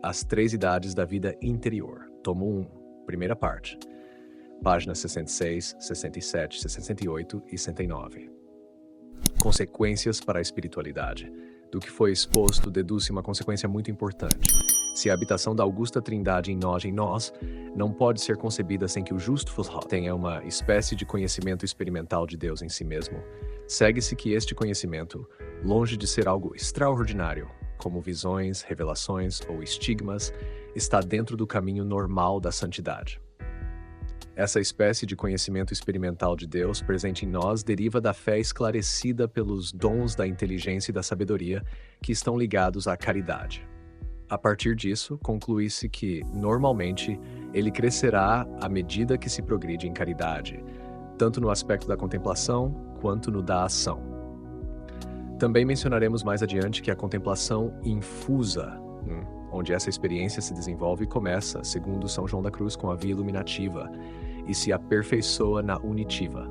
As Três Idades da Vida Interior, tomo 1, primeira parte, páginas 66, 67, 68 e 69. Consequências para a espiritualidade. Do que foi exposto, deduz-se uma consequência muito importante. Se a habitação da Augusta Trindade em nós, não pode ser concebida sem que o justo tenha uma espécie de conhecimento experimental de Deus em si mesmo, segue-se que este conhecimento, longe de ser algo extraordinário, como visões, revelações ou estigmas, está dentro do caminho normal da santidade. Essa espécie de conhecimento experimental de Deus presente em nós deriva da fé esclarecida pelos dons da inteligência e da sabedoria que estão ligados à caridade. A partir disso, conclui-se que, normalmente, ele crescerá à medida que se progride em caridade, tanto no aspecto da contemplação quanto no da ação. Também mencionaremos mais adiante que a contemplação infusa, onde essa experiência se desenvolve e começa, segundo São João da Cruz, com a via iluminativa, e se aperfeiçoa na unitiva.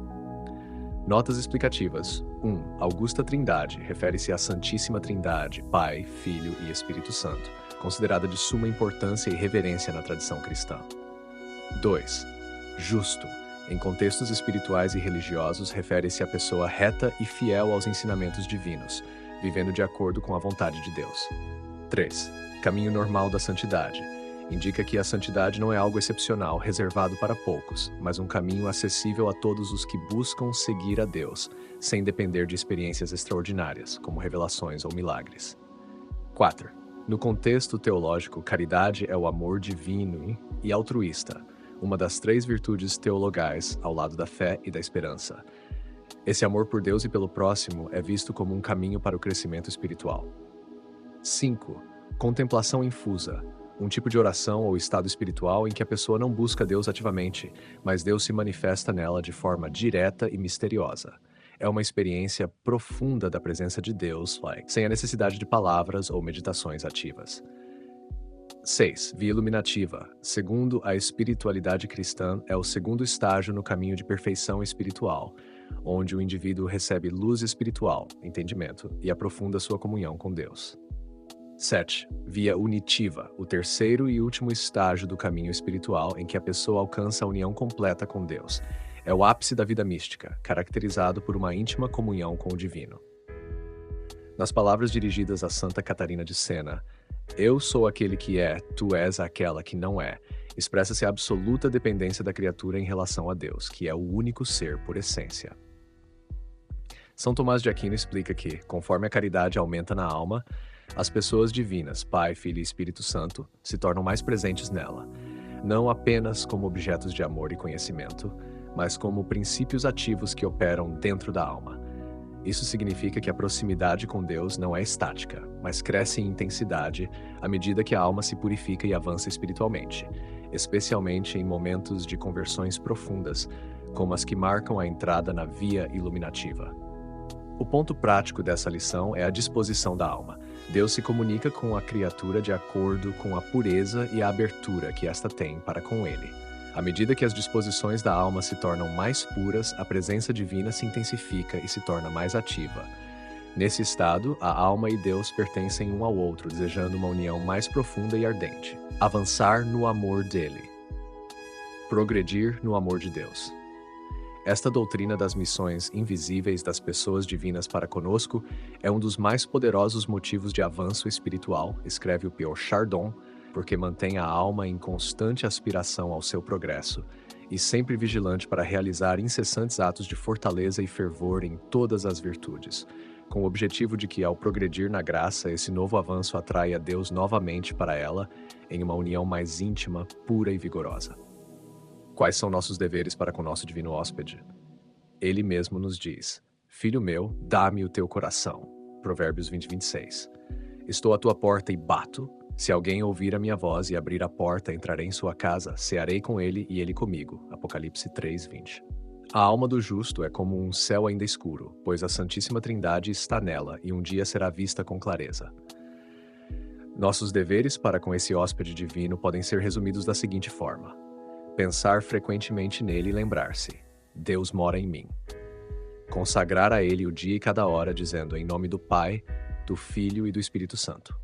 Notas explicativas. 1. Augusta Trindade refere-se à Santíssima Trindade, Pai, Filho e Espírito Santo, considerada de suma importância e reverência na tradição cristã. 2. Justo. Em contextos espirituais e religiosos, refere-se à pessoa reta e fiel aos ensinamentos divinos, vivendo de acordo com a vontade de Deus. 3. Caminho normal da santidade. Indica que a santidade não é algo excepcional, reservado para poucos, mas um caminho acessível a todos os que buscam seguir a Deus, sem depender de experiências extraordinárias, como revelações ou milagres. 4. No contexto teológico, caridade é o amor divino e altruísta, uma das 3 virtudes teologais ao lado da fé e da esperança. Esse amor por Deus e pelo próximo é visto como um caminho para o crescimento espiritual. 5. Contemplação infusa. Um tipo de oração ou estado espiritual em que a pessoa não busca Deus ativamente, mas Deus se manifesta nela de forma direta e misteriosa. É uma experiência profunda da presença de Deus, sem a necessidade de palavras ou meditações ativas. 6. Via iluminativa. Segundo a espiritualidade cristã, é o segundo estágio no caminho de perfeição espiritual, onde o indivíduo recebe luz espiritual, entendimento, e aprofunda sua comunhão com Deus. 7. Via unitiva, o terceiro e último estágio do caminho espiritual em que a pessoa alcança a união completa com Deus. É o ápice da vida mística, caracterizado por uma íntima comunhão com o divino. Nas palavras dirigidas a Santa Catarina de Sena, "Eu sou aquele que é, tu és aquela que não é", expressa-se a absoluta dependência da criatura em relação a Deus, que é o único ser por essência. São Tomás de Aquino explica que, conforme a caridade aumenta na alma, as pessoas divinas, Pai, Filho e Espírito Santo, se tornam mais presentes nela, não apenas como objetos de amor e conhecimento, mas como princípios ativos que operam dentro da alma. Isso significa que a proximidade com Deus não é estática, mas cresce em intensidade à medida que a alma se purifica e avança espiritualmente, especialmente em momentos de conversões profundas, como as que marcam a entrada na via iluminativa. O ponto prático dessa lição é a disposição da alma. Deus se comunica com a criatura de acordo com a pureza e a abertura que esta tem para com ele. À medida que as disposições da alma se tornam mais puras, a presença divina se intensifica e se torna mais ativa. Nesse estado, a alma e Deus pertencem um ao outro, desejando uma união mais profunda e ardente. Avançar no amor dele. Progredir no amor de Deus. Esta doutrina das missões invisíveis das pessoas divinas para conosco é um dos mais poderosos motivos de avanço espiritual, escreve o Pierre Chardon, porque mantém a alma em constante aspiração ao seu progresso e sempre vigilante para realizar incessantes atos de fortaleza e fervor em todas as virtudes, com o objetivo de que, ao progredir na graça, esse novo avanço atraia Deus novamente para ela em uma união mais íntima, pura e vigorosa. Quais são nossos deveres para com nosso divino hóspede? Ele mesmo nos diz: "Filho meu, dá-me o teu coração." Provérbios 20, 26. "Estou à tua porta e bato. Se alguém ouvir a minha voz e abrir a porta, entrarei em sua casa, cearei com ele e ele comigo." Apocalipse 3, 20. A alma do justo é como um céu ainda escuro, pois a Santíssima Trindade está nela e um dia será vista com clareza. Nossos deveres para com esse hóspede divino podem ser resumidos da seguinte forma: pensar frequentemente nele e lembrar-se: Deus mora em mim. Consagrar a ele o dia e cada hora, dizendo: em nome do Pai, do Filho e do Espírito Santo.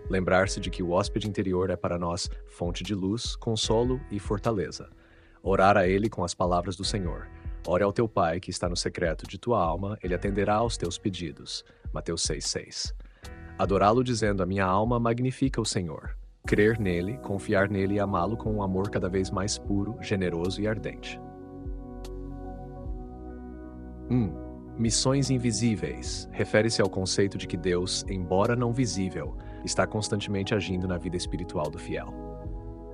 Lembrar-se de que o hóspede interior é para nós fonte de luz, consolo e fortaleza. Orar a Ele com as palavras do Senhor. Ore ao teu Pai que está no secreto de tua alma, Ele atenderá aos teus pedidos. Mateus 6,6. Adorá-lo dizendo: a minha alma magnifica o Senhor. Crer nele, confiar nele e amá-lo com um amor cada vez mais puro, generoso e ardente. 1. Missões invisíveis. Refere-se ao conceito de que Deus, embora não visível, está constantemente agindo na vida espiritual do fiel.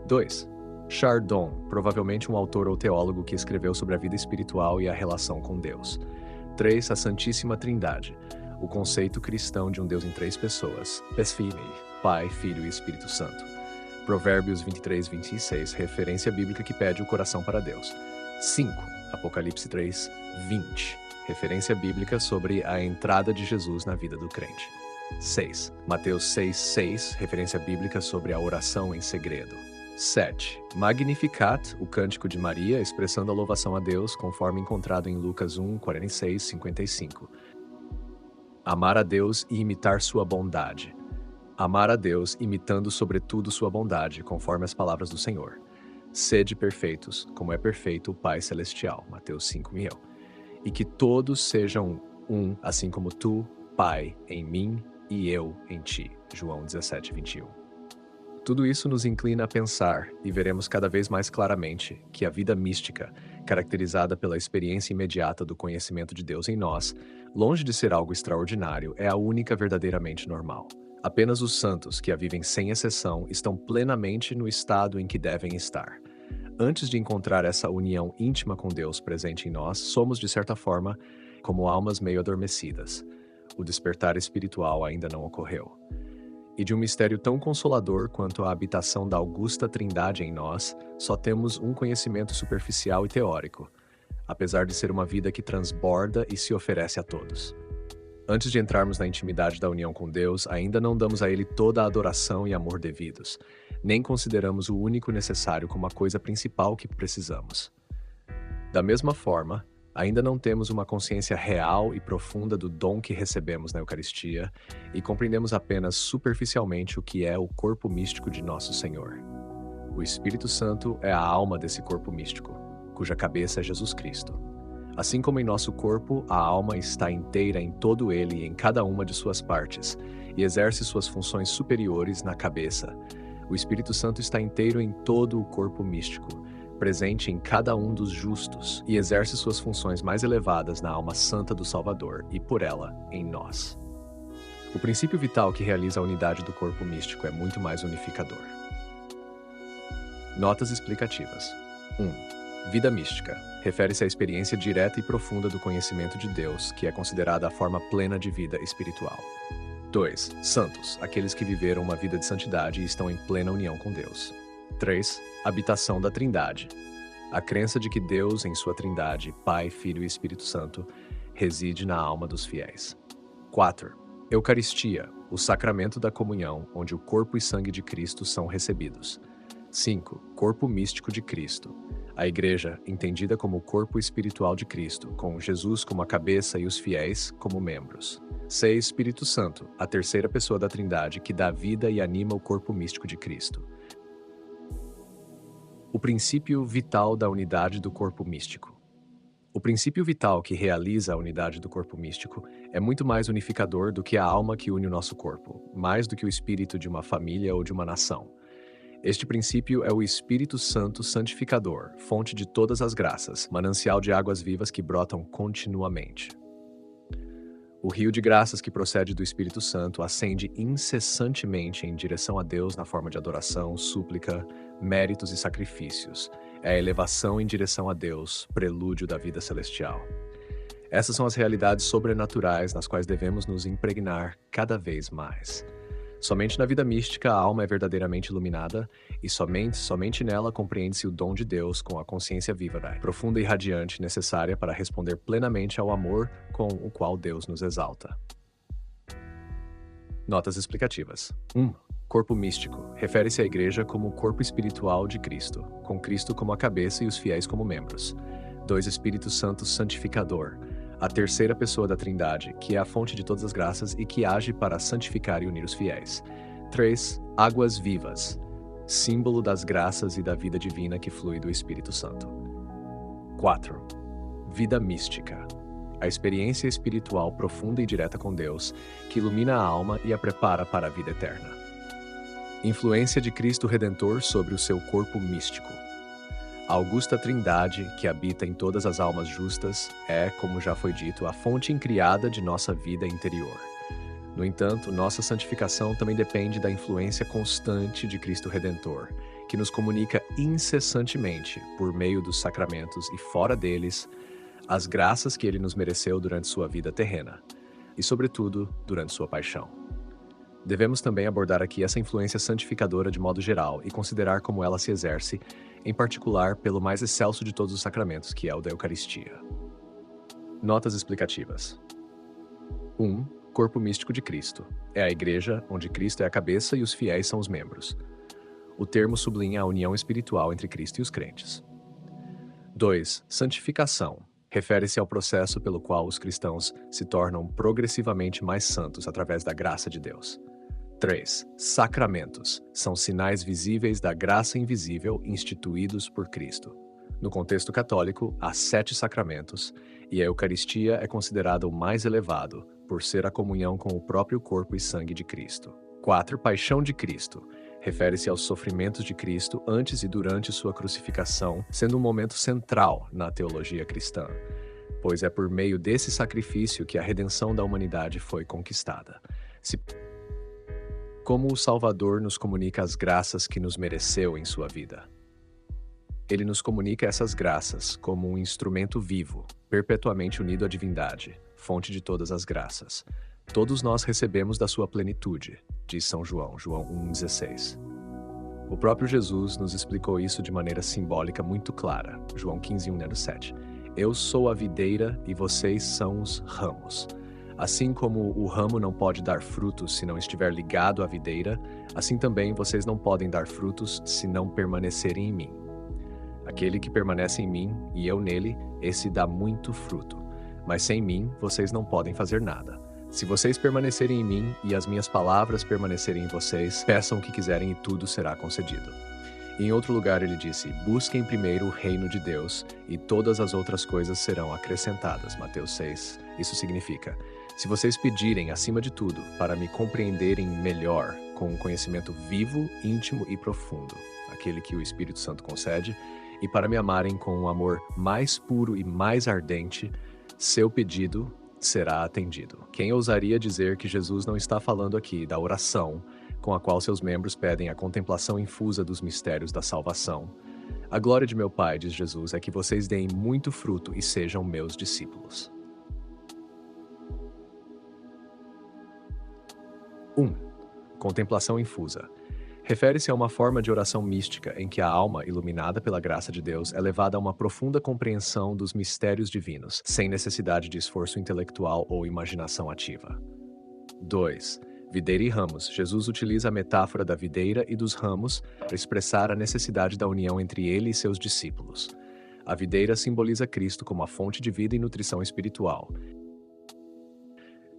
2. Chardon, provavelmente um autor ou teólogo que escreveu sobre a vida espiritual e a relação com Deus. 3. A Santíssima Trindade, o conceito cristão de um Deus em 3 pessoas, Pesfimei, Pai, Filho e Espírito Santo. Provérbios 23:26, referência bíblica que pede o coração para Deus. 5. Apocalipse 3:20, referência bíblica sobre a entrada de Jesus na vida do crente. 6. Mateus 6:6, referência bíblica sobre a oração em segredo. 7. Magnificat, o cântico de Maria, expressando a louvação a Deus, conforme encontrado em Lucas 1:46-55. Amar a Deus e imitar sua bondade. Amar a Deus imitando sobretudo sua bondade, conforme as palavras do Senhor. Sede perfeitos, como é perfeito o Pai Celestial. Mateus 5:1000. E que todos sejam um, assim como tu, Pai, em mim e eu em ti. João 17:21. Tudo isso nos inclina a pensar, e veremos cada vez mais claramente, que a vida mística, caracterizada pela experiência imediata do conhecimento de Deus em nós, longe de ser algo extraordinário, é a única verdadeiramente normal. Apenas os santos, que a vivem sem exceção, estão plenamente no estado em que devem estar. Antes de encontrar essa união íntima com Deus presente em nós, somos, de certa forma, como almas meio adormecidas. O despertar espiritual ainda não ocorreu. E de um mistério tão consolador quanto a habitação da augusta Trindade em nós, só temos um conhecimento superficial e teórico, apesar de ser uma vida que transborda e se oferece a todos. Antes de entrarmos na intimidade da união com Deus, ainda não damos a Ele toda a adoração e amor devidos, nem consideramos o único necessário como a coisa principal que precisamos. Da mesma forma, ainda não temos uma consciência real e profunda do dom que recebemos na Eucaristia e compreendemos apenas superficialmente o que é o corpo místico de nosso Senhor. O Espírito Santo é a alma desse corpo místico, cuja cabeça é Jesus Cristo. Assim como em nosso corpo, a alma está inteira em todo ele e em cada uma de suas partes, e exerce suas funções superiores na cabeça. O Espírito Santo está inteiro em todo o corpo místico, presente em cada um dos justos, e exerce suas funções mais elevadas na alma santa do Salvador e, por ela, em nós. O princípio vital que realiza a unidade do corpo místico é muito mais unificador. Notas explicativas. 1. Vida mística. Refere-se à experiência direta e profunda do conhecimento de Deus, que é considerada a forma plena de vida espiritual. 2. Santos. Aqueles que viveram uma vida de santidade e estão em plena união com Deus. 3. Habitação da Trindade. A crença de que Deus, em sua Trindade, Pai, Filho e Espírito Santo, reside na alma dos fiéis. 4. Eucaristia, o sacramento da comunhão, onde o corpo e sangue de Cristo são recebidos. 5. Corpo místico de Cristo. A Igreja, entendida como o corpo espiritual de Cristo, com Jesus como a cabeça e os fiéis como membros. 6. Espírito Santo, a terceira pessoa da Trindade, que dá vida e anima o corpo místico de Cristo. O princípio vital da unidade do corpo místico. O princípio vital que realiza a unidade do corpo místico é muito mais unificador do que a alma que une o nosso corpo, mais do que o espírito de uma família ou de uma nação. Este princípio é o Espírito Santo santificador, fonte de todas as graças, manancial de águas vivas que brotam continuamente. O rio de graças que procede do Espírito Santo ascende incessantemente em direção a Deus na forma de adoração, súplica, méritos e sacrifícios. É a elevação em direção a Deus, prelúdio da vida celestial. Essas são as realidades sobrenaturais nas quais devemos nos impregnar cada vez mais. Somente na vida mística a alma é verdadeiramente iluminada e somente nela compreende-se o dom de Deus com a consciência viva, profunda e radiante necessária para responder plenamente ao amor com o qual Deus nos exalta. Notas explicativas. 1. Corpo místico. Refere-se à Igreja como o corpo espiritual de Cristo, com Cristo como a cabeça e os fiéis como membros. 2. Espírito Santo santificador. A terceira pessoa da Trindade, que é a fonte de todas as graças e que age para santificar e unir os fiéis. 3. Águas vivas, símbolo das graças e da vida divina que flui do Espírito Santo. 4. Vida mística, a experiência espiritual profunda e direta com Deus, que ilumina a alma e a prepara para a vida eterna. Influência de Cristo Redentor sobre o seu corpo místico. A augusta Trindade, que habita em todas as almas justas, é, como já foi dito, a fonte incriada de nossa vida interior. No entanto, nossa santificação também depende da influência constante de Cristo Redentor, que nos comunica incessantemente, por meio dos sacramentos e fora deles, as graças que ele nos mereceu durante sua vida terrena, e, sobretudo, durante sua paixão. Devemos também abordar aqui essa influência santificadora de modo geral e considerar como ela se exerce, em particular pelo mais excelso de todos os sacramentos, que é o da Eucaristia. Notas explicativas. 1. Corpo místico de Cristo. É a Igreja, onde Cristo é a cabeça e os fiéis são os membros. O termo sublinha a união espiritual entre Cristo e os crentes. 2. Santificação. Refere-se ao processo pelo qual os cristãos se tornam progressivamente mais santos através da graça de Deus. 3. Sacramentos. São sinais visíveis da graça invisível instituídos por Cristo. No contexto católico, há 7 sacramentos, e a Eucaristia é considerada o mais elevado, por ser a comunhão com o próprio corpo e sangue de Cristo. 4. Paixão de Cristo. Refere-se aos sofrimentos de Cristo antes e durante sua crucificação, sendo um momento central na teologia cristã, pois é por meio desse sacrifício que a redenção da humanidade foi conquistada. Como o Salvador nos comunica as graças que nos mereceu em sua vida. Ele nos comunica essas graças como um instrumento vivo, perpetuamente unido à divindade, fonte de todas as graças. Todos nós recebemos da sua plenitude, diz São João, João 1,16. O próprio Jesus nos explicou isso de maneira simbólica muito clara, João 15:1-7. Eu sou a videira e vocês são os ramos. Assim como o ramo não pode dar frutos se não estiver ligado à videira, assim também vocês não podem dar frutos se não permanecerem em mim. Aquele que permanece em mim e eu nele, esse dá muito fruto. Mas sem mim, vocês não podem fazer nada. Se vocês permanecerem em mim e as minhas palavras permanecerem em vocês, peçam o que quiserem e tudo será concedido. E em outro lugar ele disse, busquem primeiro o reino de Deus e todas as outras coisas serão acrescentadas. Mateus 6. Isso significa, se vocês pedirem acima de tudo para me compreenderem melhor com um conhecimento vivo, íntimo e profundo, aquele que o Espírito Santo concede, e para me amarem com um amor mais puro e mais ardente, seu pedido será atendido. Quem ousaria dizer que Jesus não está falando aqui da oração, com a qual seus membros pedem a contemplação infusa dos mistérios da salvação? A glória de meu Pai, diz Jesus, é que vocês deem muito fruto e sejam meus discípulos. 1. Contemplação infusa. Refere-se a uma forma de oração mística em que a alma, iluminada pela graça de Deus, é levada a uma profunda compreensão dos mistérios divinos, sem necessidade de esforço intelectual ou imaginação ativa. 2. Videira e ramos. Jesus utiliza a metáfora da videira e dos ramos para expressar a necessidade da união entre ele e seus discípulos. A videira simboliza Cristo como a fonte de vida e nutrição espiritual.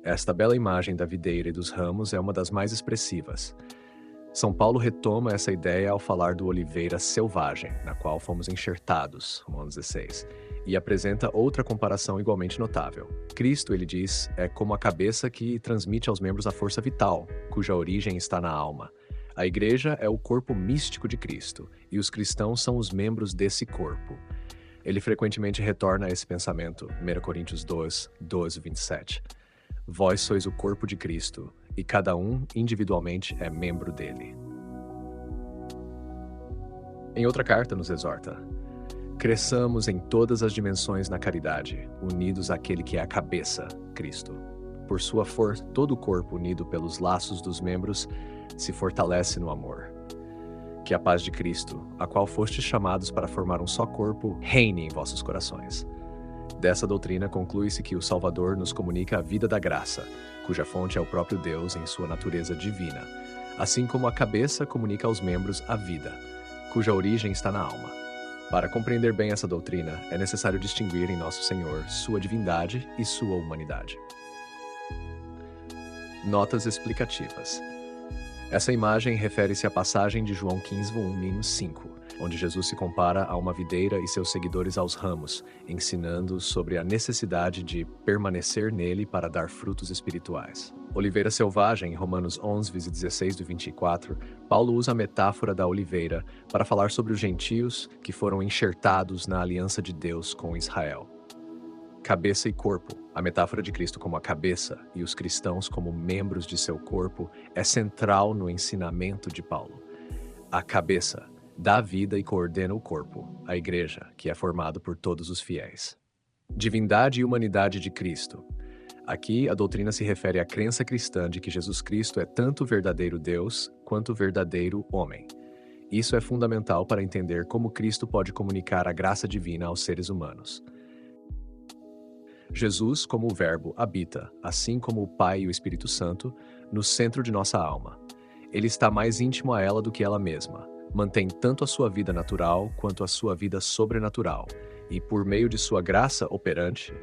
Esta bela imagem da videira e dos ramos é uma das mais expressivas. São Paulo retoma essa ideia ao falar do oliveira selvagem, na qual fomos enxertados, Romanos 16, e apresenta outra comparação igualmente notável. Cristo, ele diz, é como a cabeça que transmite aos membros a força vital, cuja origem está na alma. A Igreja é o corpo místico de Cristo, e os cristãos são os membros desse corpo. Ele frequentemente retorna a esse pensamento, 1 Coríntios 2, 12, 27. Vós sois o corpo de Cristo, e cada um, individualmente, é membro dele. Em outra carta nos exorta, cresçamos em todas as dimensões na caridade, unidos àquele que é a cabeça, Cristo. Por sua força, todo o corpo, unido pelos laços dos membros, se fortalece no amor. Que a paz de Cristo, a qual fostes chamados para formar um só corpo, reine em vossos corações. Dessa doutrina conclui-se que o Salvador nos comunica a vida da graça, cuja fonte é o próprio Deus em sua natureza divina, assim como a cabeça comunica aos membros a vida, cuja origem está na alma. Para compreender bem essa doutrina, é necessário distinguir em Nosso Senhor sua divindade e sua humanidade. Notas explicativas. Essa imagem refere-se à passagem de João 15:1-5, onde Jesus se compara a uma videira e seus seguidores aos ramos, ensinando sobre a necessidade de permanecer nele para dar frutos espirituais. Oliveira selvagem, em Romanos 11:16-24, Paulo usa a metáfora da oliveira para falar sobre os gentios que foram enxertados na aliança de Deus com Israel. Cabeça e corpo. A metáfora de Cristo como a cabeça e os cristãos como membros de seu corpo é central no ensinamento de Paulo. A cabeça dá vida e coordena o corpo, a igreja, que é formado por todos os fiéis. Divindade e humanidade de Cristo. Aqui, a doutrina se refere à crença cristã de que Jesus Cristo é tanto verdadeiro Deus quanto verdadeiro homem. Isso é fundamental para entender como Cristo pode comunicar a graça divina aos seres humanos. Jesus, como o Verbo, habita, assim como o Pai e o Espírito Santo, no centro de nossa alma. Ele está mais íntimo a ela do que ela mesma, mantém tanto a sua vida natural quanto a sua vida sobrenatural, e, por meio de sua graça operante,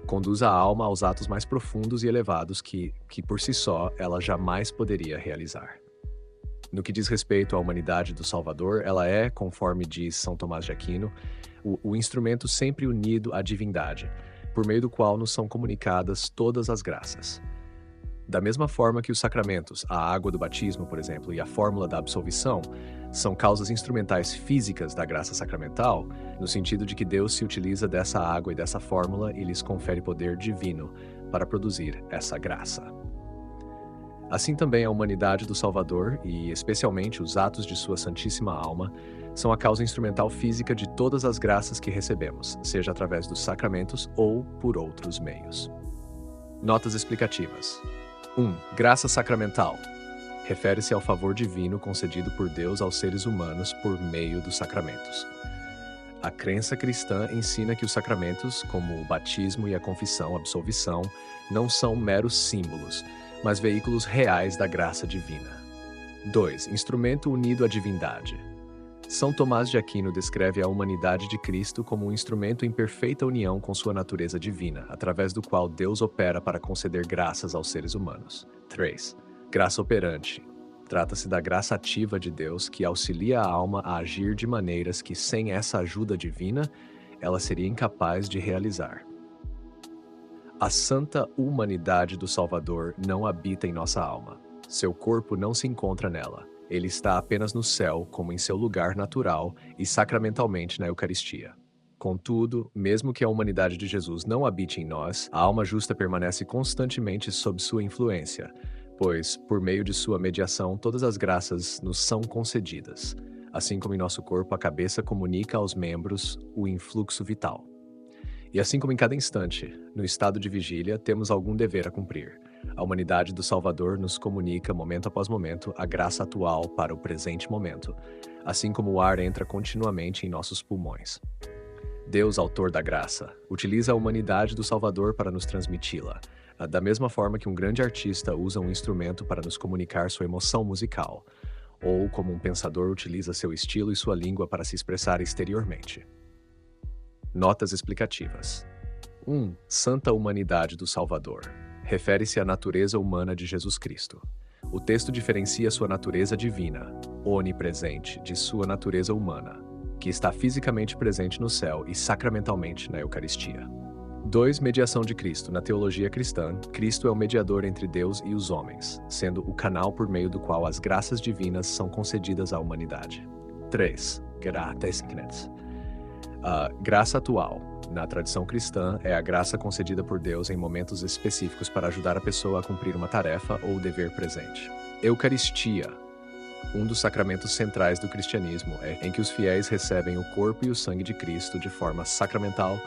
conduz a alma aos atos mais profundos e elevados que por si só, ela jamais poderia realizar. No que diz respeito à humanidade do Salvador, ela é, conforme diz São Tomás de Aquino, o instrumento sempre unido à divindade, por meio do qual nos são comunicadas todas as graças. Da mesma forma que os sacramentos, a água do batismo, por exemplo, e a fórmula da absolvição, são causas instrumentais físicas da graça sacramental, no sentido de que Deus se utiliza dessa água e dessa fórmula e lhes confere poder divino para produzir essa graça. Assim também a humanidade do Salvador, e especialmente os atos de sua Santíssima Alma, são a causa instrumental física de todas as graças que recebemos, seja através dos sacramentos ou por outros meios. Notas explicativas. 1. Graça sacramental. Refere-se ao favor divino concedido por Deus aos seres humanos por meio dos sacramentos. A crença cristã ensina que os sacramentos, como o batismo e a confissão, absolvição, não são meros símbolos, mas veículos reais da graça divina. 2. Instrumento unido à divindade. São Tomás de Aquino descreve a humanidade de Cristo como um instrumento em perfeita união com sua natureza divina, através do qual Deus opera para conceder graças aos seres humanos. 3. Graça operante. Trata-se da graça ativa de Deus que auxilia a alma a agir de maneiras que, sem essa ajuda divina, ela seria incapaz de realizar. A santa humanidade do Salvador não habita em nossa alma. Seu corpo não se encontra nela. Ele está apenas no céu, como em seu lugar natural e sacramentalmente na Eucaristia. Contudo, mesmo que a humanidade de Jesus não habite em nós, a alma justa permanece constantemente sob sua influência, pois, por meio de sua mediação, todas as graças nos são concedidas, assim como em nosso corpo a cabeça comunica aos membros o influxo vital. E assim como em cada instante, no estado de vigília, temos algum dever a cumprir. A humanidade do Salvador nos comunica, momento após momento, a graça atual para o presente momento, assim como o ar entra continuamente em nossos pulmões. Deus, autor da graça, utiliza a humanidade do Salvador para nos transmiti-la, da mesma forma que um grande artista usa um instrumento para nos comunicar sua emoção musical, ou como um pensador utiliza seu estilo e sua língua para se expressar exteriormente. Notas explicativas. 1. Santa humanidade do Salvador. Refere-se à natureza humana de Jesus Cristo. O texto diferencia sua natureza divina, onipresente, de sua natureza humana, que está fisicamente presente no céu e sacramentalmente na Eucaristia. 2. Mediação de Cristo. Na teologia cristã, Cristo é o mediador entre Deus e os homens, sendo o canal por meio do qual as graças divinas são concedidas à humanidade. 3. A graça atual. Na tradição cristã, é a graça concedida por Deus em momentos específicos para ajudar a pessoa a cumprir uma tarefa ou dever presente. Eucaristia. Um dos sacramentos centrais do cristianismo é em que os fiéis recebem o corpo e o sangue de Cristo de forma sacramental,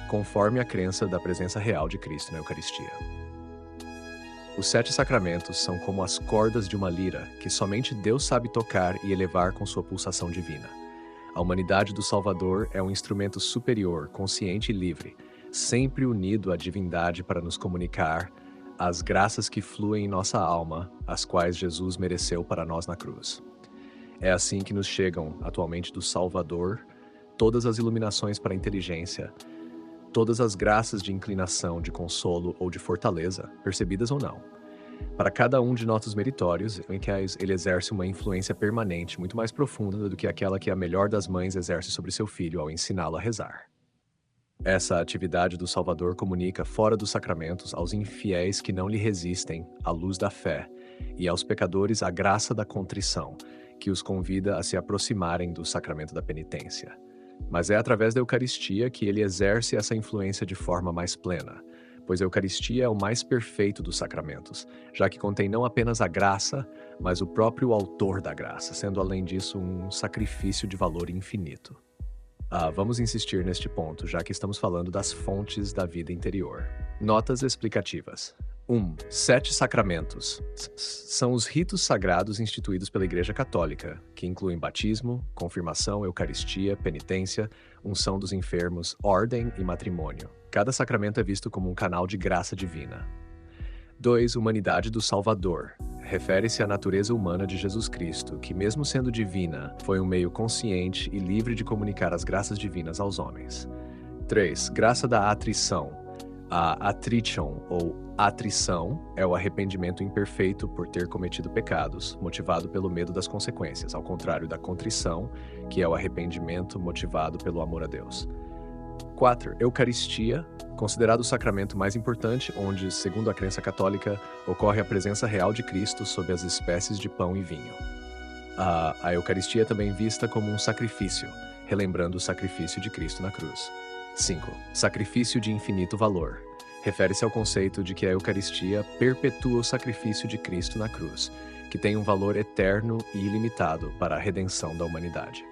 conforme a crença da presença real de Cristo na Eucaristia. Os 7 sacramentos são como as cordas de uma lira, que somente Deus sabe tocar e elevar com sua pulsação divina. A humanidade do Salvador é um instrumento superior, consciente e livre, sempre unido à divindade para nos comunicar as graças que fluem em nossa alma, as quais Jesus mereceu para nós na cruz. É assim que nos chegam, atualmente do Salvador, todas as iluminações para a inteligência, todas as graças de inclinação, de consolo ou de fortaleza, percebidas ou não, para cada um de nossos meritórios, em que ele exerce uma influência permanente muito mais profunda do que aquela que a melhor das mães exerce sobre seu filho ao ensiná-lo a rezar. Essa atividade do Salvador comunica fora dos sacramentos aos infiéis que não lhe resistem a luz da fé e aos pecadores a graça da contrição, que os convida a se aproximarem do sacramento da penitência. Mas é através da Eucaristia que ele exerce essa influência de forma mais plena, pois a Eucaristia é o mais perfeito dos sacramentos, já que contém não apenas a graça, mas o próprio autor da graça, sendo além disso um sacrifício de valor infinito. Vamos insistir neste ponto, já que estamos falando das fontes da vida interior. Notas explicativas. 7 sacramentos. São os ritos sagrados instituídos pela Igreja Católica, que incluem batismo, confirmação, Eucaristia, penitência, unção dos enfermos, ordem e matrimônio. Cada sacramento é visto como um canal de graça divina. 2. Humanidade do Salvador. Refere-se à natureza humana de Jesus Cristo, que, mesmo sendo divina, foi um meio consciente e livre de comunicar as graças divinas aos homens. 3. Graça da atrição. A atrition, ou atrição, é o arrependimento imperfeito por ter cometido pecados, motivado pelo medo das consequências, ao contrário da contrição, que é o arrependimento motivado pelo amor a Deus. 4. Eucaristia, considerado o sacramento mais importante, onde, segundo a crença católica, ocorre a presença real de Cristo sob as espécies de pão e vinho. A Eucaristia é também vista como um sacrifício, relembrando o sacrifício de Cristo na cruz. 5. Sacrifício de infinito valor. Refere-se ao conceito de que a Eucaristia perpetua o sacrifício de Cristo na cruz, que tem um valor eterno e ilimitado para a redenção da humanidade.